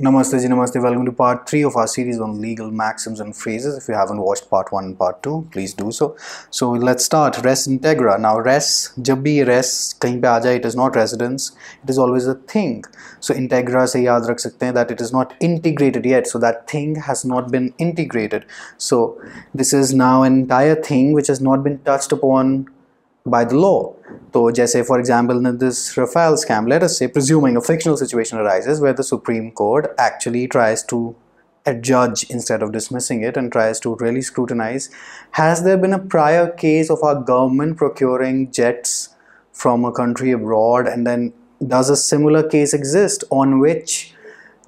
Namaste ji, namaste. Welcome to part 3 of our series on legal maxims and phrases. If you haven't watched part 1 and part 2, please do so. So let's start. Res integra. Now res, जब भी res कहीं पे आ जाए, it is not residence. It is always a thing. So integra से याद रख सकते हैं that it is not integrated yet. So that thing has not been integrated. So this is now an entire thing which has not been touched upon by the law. So जैसे for example in this Rafale scam, let us say presuming a fictional situation arises where the Supreme Court actually tries to adjudge instead of dismissing it and tries to really scrutinize, has there been a prior case of our government procuring jets from a country abroad, and then does a similar case exist on which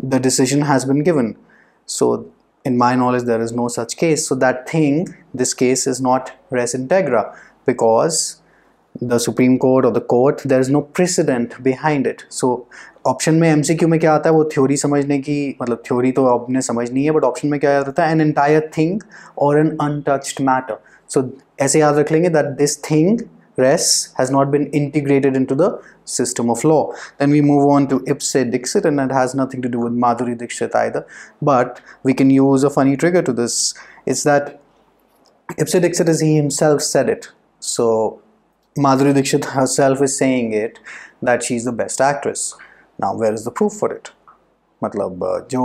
the decision has been given? So in my knowledge there is no such case. So that thing, this case is not res integra because the Supreme Court or the court, there is no precedent behind it. So option में MCQ में क्या आता है, वो theory समझने की, मतलब theory तो आपने समझनी है, बट ऑप्शन में क्या याद रहता है, एन एंटायर थिंग और एन अनटच्ड मैटर. सो ऐसे याद रख लेंगे that this thing res has not been integrated into the system of law. Then we move on to ipse dixit, and it has nothing to do with Madhuri Dixit either, but we can use a funny trigger to this. It's that ipse dixit is he himself said it. So Madhuri Dixit herself is saying it that she is the best actress. Now where is the proof for it? मतलब जो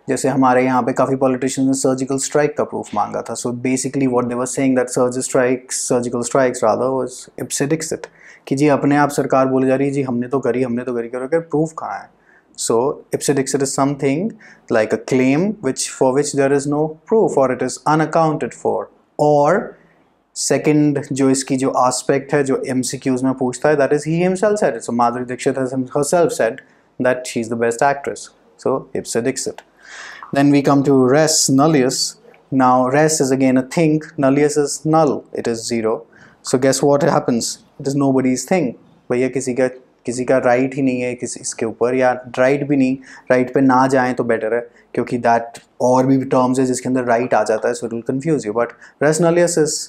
जैसे हमारे यहाँ पे काफ़ी politicians ने surgical strike का proof मांगा था. So basically what they were saying that surgical strikes rather was ipse dixit, कि जी अपने आप सरकार बोली जा रही है जी हमने तो करी करो, प्रूफ कहाँ है? So ipse dixit is something like a claim which for which there is no proof और इट इज अनअकाउंटेड फॉर. और सेकेंड जो इसकी जो आस्पेक्ट है जो MCQs में पूछता है, that is he himself said it. So Madhuri Dikshit has herself said that she is the best actress. So ipse dixit. Then we come to res nullius. Now res is again a thing, nullius is null, it is zero. So guess what happens? It is nobody's thing. भैया किसी का right ही नहीं है किसी इसके ऊपर, या right भी नहीं, राइट पे ना जाएं तो बेटर है, क्योंकि दैट और भी टर्म्स है जिसके अंदर राइट आ जाता है, so it will confuse you. But res nullius is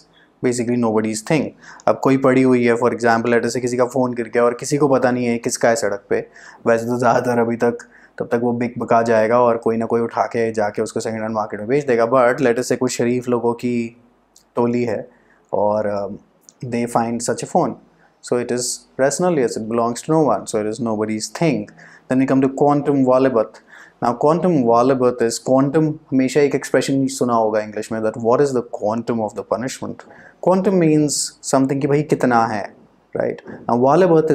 basically nobody's thing. अब कोई पड़ी हुई है, फॉर एग्जाम्पल लेटर से किसी का फ़ोन गिर गया और किसी को पता नहीं है किसका है सड़क पे. वैसे तो ज़्यादातर अभी तक तब तक वो बिक बका जाएगा और कोई ना कोई उठा के जाके उसको सेकेंड हैंड मार्केट में बेच देगा. बट लेटर से कुछ शरीफ लोगों की टोली है और they find such A phone. So it is res nullius, it belongs to no one, so it is nobody's thing. Then we come to quantum volibat. Now quantum volibat is quantum, हमेशा एक expression सुना होगा English में, that what is the quantum of the punishment. Quantum means something कि भाई कितना है, right? Now volibat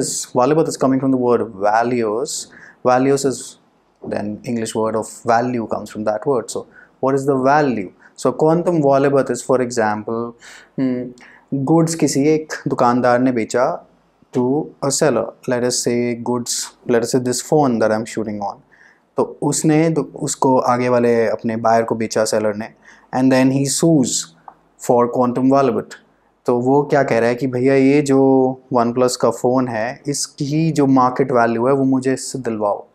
is coming from the word values. Values is then English word of value comes from that word. So what is the value? So quantum volibat is, for example, goods किसी एक दुकानदार ने बेचा to a seller. Let us say this phone that I'm shooting on. तो उसने उसको आगे वाले अपने बायर को बेचा सेलर ने, and then he sues for quantum volibat. तो वो क्या कह रहा है कि भैया ये जो OnePlus का फ़ोन है इसकी जो मार्केट वैल्यू है वो मुझे इससे दिलवाओ.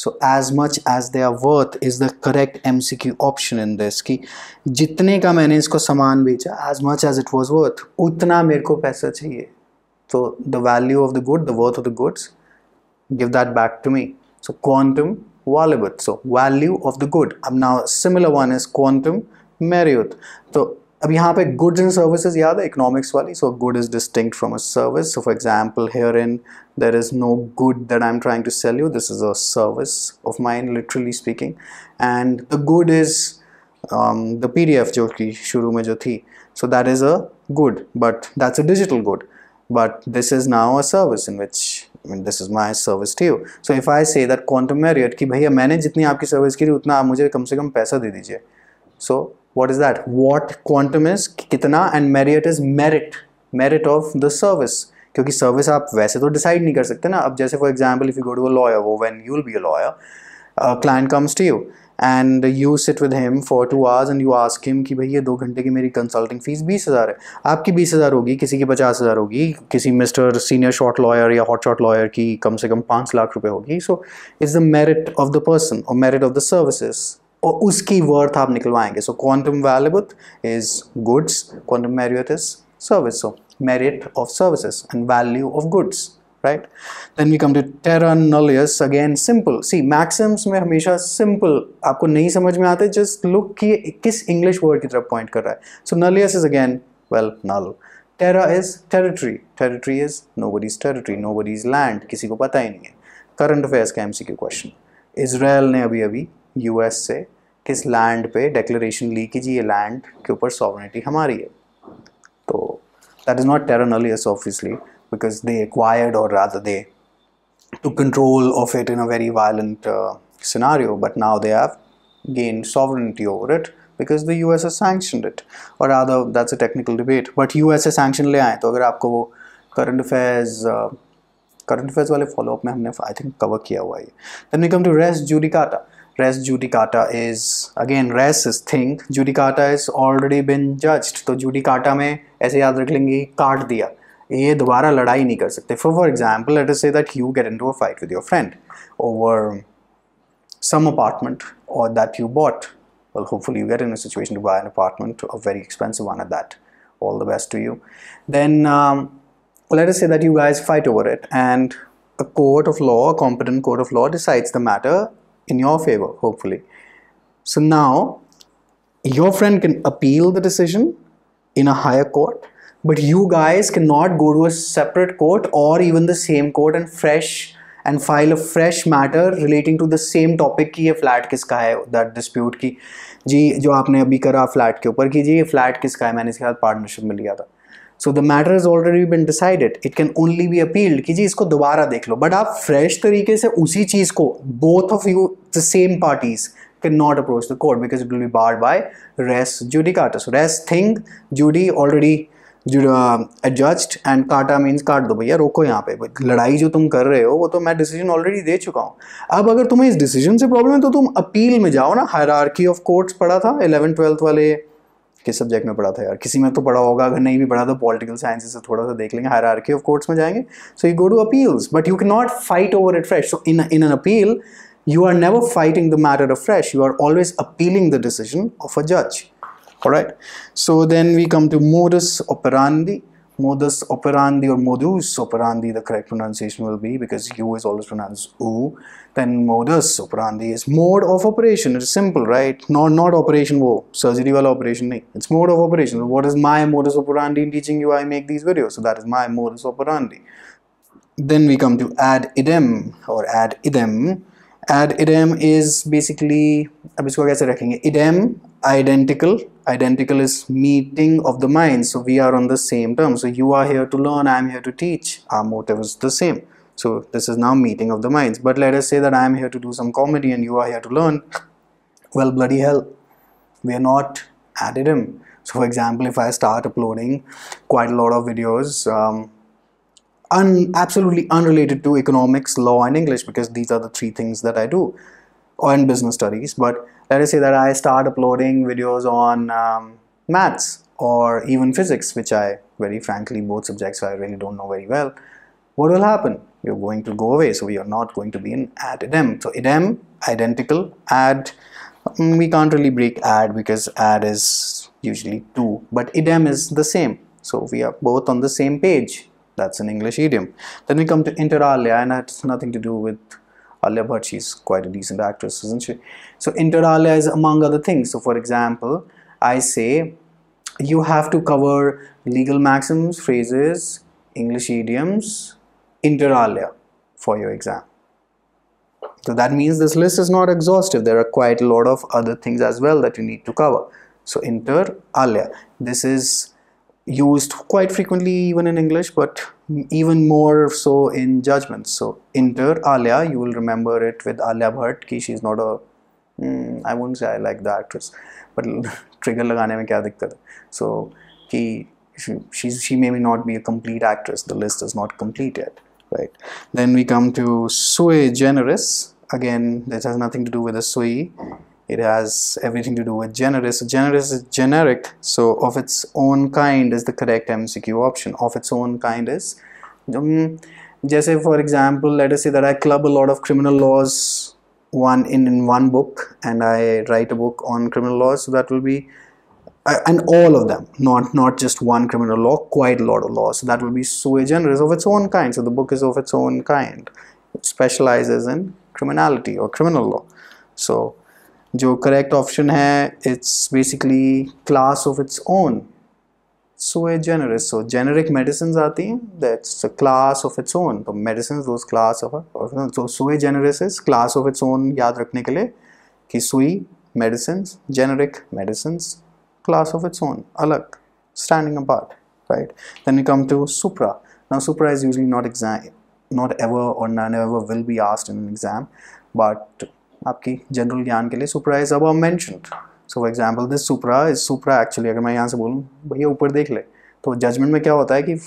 So as much as they are worth is the correct MCQ option in this, कि जितने का मैंने इसको सामान बेचा, as much as it was worth, उतना मेरे को पैसा चाहिए. So the value of the good, the worth of the goods, give that back to me. So quantum volibat, so value of the good. अब now similar one is quantum meriot. तो अब यहाँ पे goods and services याद है economics वाली. So good is distinct from a service. So for example herein there is no good that I'm trying to sell you. This is a service of mine, literally speaking. And the good is the PDF जो कि शुरू में जो थी. So that is a good, but that's a digital good. But this is now a service in which, I mean, this is my service to you. So if I say that quantum merit कि भैया मैंने जितनी आपकी service की उतना आप मुझे कम से कम पैसा दे दीजिए. So what is that? What quantum is कितना, and merit is merit of the service. क्योंकि सर्विस आप वैसे तो डिसाइड नहीं कर सकते ना. अब जैसे for example if you go to a lawyer, वो when you will be a lawyer, client comes to you and you sit with him for 2 hours and you ask him कि भैया 2 घंटे की मेरी कंसल्टिंग फीस 20,000 है. आपकी 20,000 होगी, किसी की 50,000 होगी, किसी मिस्टर सीनियर शॉर्ट लॉयर या हॉट शॉट लॉयर की कम से कम 5 लाख रुपए होगी. So it's the merit of the person और मेरिट ऑफ द सर्विसेज, और उसकी वर्थ आप निकलवाएंगे. So quantum valuable is goods, quantum merit is service. So merit of services and value of goods. right? Then we come to terra nullius, again simple. See, maxims में हमेशा simple आपको नहीं समझ में आते, just look कि किस English word की तरफ point कर रहा है. So nullius is again, well, null. Terra is territory. Territory is nobody's territory, nobody's land, किसी को पता ही नहीं है. Current affairs का MCQ question. Israel ने अभी अभी US से किस land पे declaration ली कि जी ये land के ऊपर sovereignty हमारी है. तो that is not terra nullius obviously, because they acquired, or rather they took control of it in a very violent scenario, but now they have gained sovereignty over it because the US has sanctioned it, or rather that's a technical debate, but US से sanction ले आए. तो अगर आपको वो current affairs वाले follow up में हमने I think cover किया हुआ है. Then we come to res judicata. Res judicata is, again, res is thing, judicata is already been judged. तो judicata में ऐसे याद रख लेंगे काट दिया, ये दोबारा लड़ाई नहीं कर सकते. For example, let us say that you get into a fight with your friend over some apartment or that you bought. Well, hopefully you get in a situation to buy an apartment, a very expensive one at that. All the best to you. Then let us say that you guys fight over it, and a court of law, a competent court of law, decides the matter in your favor, hopefully. So now your friend can appeal the decision in a higher court, but you guys cannot go to a separate court or even the same court and file a fresh matter relating to the same topic कि ये flat किसका है, that dispute की जी जो आपने अभी करा flat के ऊपर कि जी ये फ्लैट किसका है, मैंने इसके साथ पार्टनरशिप में लिया था. So the matter has already been decided. It can only be appealed कि जी इसको दोबारा देख लो. But आप fresh तरीके से उसी चीज़ को, both of you, the same parties, cannot approach the court because it will be barred by res judicata. So res thing, judy already adjudged, and kata means काट दो भैया, रोको यहाँ पे. लड़ाई जो तुम कर रहे हो वो तो मैं डिसीजन ऑलरेडी दे चुका हूँ. अब अगर तुम्हें इस डिसीजन से प्रॉब्लम है तो तुम अपील में जाओ ना. हायरार्की ऑफ कोर्ट्स पढ़ा था 11th-12th वाले, किस सब्जेक्ट में पढ़ा था यार, किसी में तो पढ़ा होगा, अगर नहीं भी पढ़ा तो पॉलिटिकल साइंसेस से थोड़ा सा देख लेंगे. हायरार्की ऑफ कोर्ट्स में जाएंगे. So you go to appeals, but you can not fight over it fresh. So in an appeal you are never fighting the matter afresh, you are always appealing the decision of a judge. Alright, so then we come to modus operandi. Modus operandi or modus operandi, the correct pronunciation will be, because U is always pronounced U. Then modus operandi is mode of operation. It's simple, right? Not operation wo surgery wala operation nahi. It's mode of operation. What is my modus operandi in teaching you? I make these videos, so that is my modus operandi. Then we come to ad idem or ad idem. Ad idem is basically, अब इसको कैसे रखेंगे? Idem, identical. Identical is meeting of the minds. So we are on the same term. So you are here to learn, I am here to teach. Our motive is the same. So this is now meeting of the minds. But let us say that I am here to do some comedy and you are here to learn. Well, bloody hell, we are not ad idem. So for example, if I start uploading quite a lot of videos, absolutely unrelated to economics, law and English, because these are the three things that I do, or in business studies. But let us say that I start uploading videos on maths or even physics, which I very frankly, both subjects I really don't know very well. What will happen? You're going to go away, so we are not going to be in ad idem. So idem, identical. Ad, we can't really break ad because ad is usually two, but idem is the same, so we are both on the same page. That's an English idiom. Then we come to inter alia, and that's nothing to do with Alia Bhatt. She's quite a decent actress, isn't she? So inter alia is among other things. So for example, I say you have to cover legal maxims, phrases, English idioms, inter alia for your exam. So that means this list is not exhaustive. There are quite a lot of other things as well that you need to cover. So inter alia, this is used quite frequently even in English, but even more so in judgments. So inter alia, you will remember it with Alia Bhatt ki she's not a I wouldn't say I like the actress, but trigger lagane mein kya dikkat hai. So ki she may not be a complete actress. The list is not complete yet, right? Then we come to sui generis. Again, this has nothing to do with the sui. It has everything to do with generis. Generis is generic, so of its own kind is the correct MCQ option. Of its own kind is, जैसे for example, let us say that I club a lot of criminal laws in one book, and I write a book on criminal laws, so that will be and all of them, not just one criminal law, quite a lot of laws. So that will be sui generis of its own kind. So the book is of its own kind. It specializes in criminality or criminal law. So जो correct option है, it's basically class of its own, sui generis. So generic medicines आती हैं, that's a class of its own. तो medicines, those class of so sui generis is class of its own. याद रखने के लिए कि sui medicines, generic medicines, class of its own, alag, standing apart, right? Then we come to supra. Now supra is usually not ever or never will be asked in an exam, but आपकी general ज्ञान के लिए supra is above mentioned. So for example, this supra is supra actually. अगर मैं यहाँ से बोलूँ भैया ऊपर देख ले, तो judgment में क्या होता है कि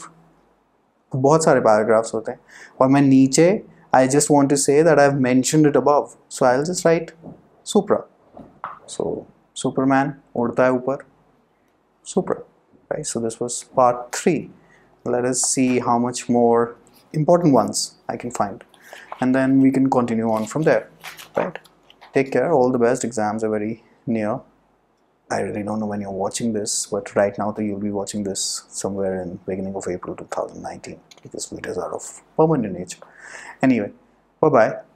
बहुत सारे paragraphs होते हैं और मैं नीचे I just want to say that I've mentioned it above, so I'll just write supra. So Superman उड़ता है ऊपर, supra, right? So this was part 3. Let us see how much more important ones I can find, and then we can continue on from there, right? Take care, all the best. Exams are very near. I really don't know when you're watching this, but right now you'll be watching this somewhere in beginning of April 2019, because videos are of permanent nature. Anyway, bye bye.